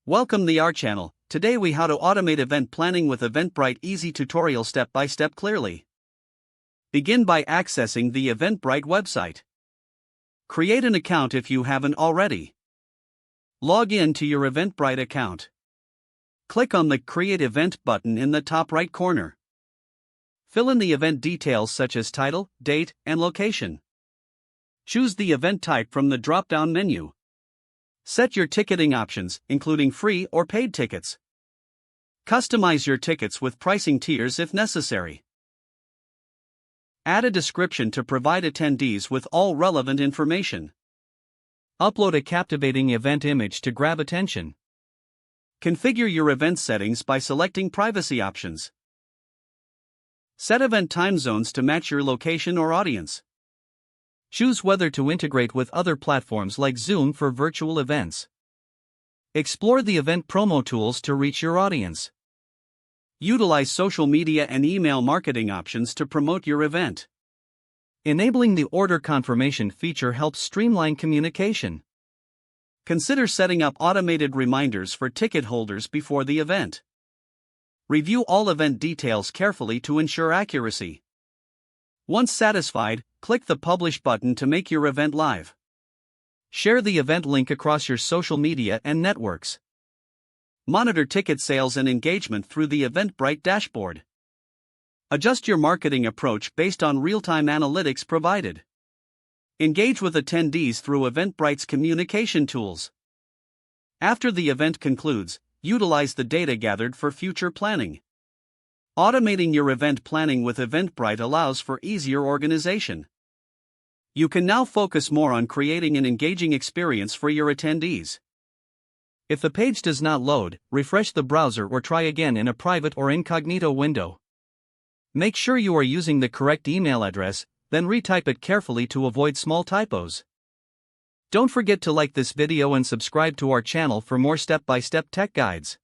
Welcome to our channel. Today we how to automate event planning with Eventbrite easy tutorial step by step clearly. Begin by accessing the Eventbrite website. Create an account if you haven't already. Log in to your Eventbrite account. Click on the Create Event button in the top right corner. Fill in the event details such as title, date, and location. Choose the event type from the drop-down menu. Set your ticketing options, including free or paid tickets. Customize your tickets with pricing tiers if necessary. Add a description to provide attendees with all relevant information. Upload a captivating event image to grab attention. Configure your event settings by selecting privacy options. Set event time zones to match your location or audience. Choose whether to integrate with other platforms like Zoom for virtual events. Explore the event promo tools to reach your audience. Utilize social media and email marketing options to promote your event. Enabling the order confirmation feature helps streamline communication. Consider setting up automated reminders for ticket holders before the event. Review all event details carefully to ensure accuracy. Once satisfied, click the Publish button to make your event live. Share the event link across your social media and networks. Monitor ticket sales and engagement through the Eventbrite dashboard. Adjust your marketing approach based on real-time analytics provided. Engage with attendees through Eventbrite's communication tools. After the event concludes, utilize the data gathered for future planning. Automating your event planning with Eventbrite allows for easier organization. You can now focus more on creating an engaging experience for your attendees. If the page does not load, refresh the browser or try again in a private or incognito window. Make sure you are using the correct email address, then retype it carefully to avoid small typos. Don't forget to like this video and subscribe to our channel for more step-by-step tech guides.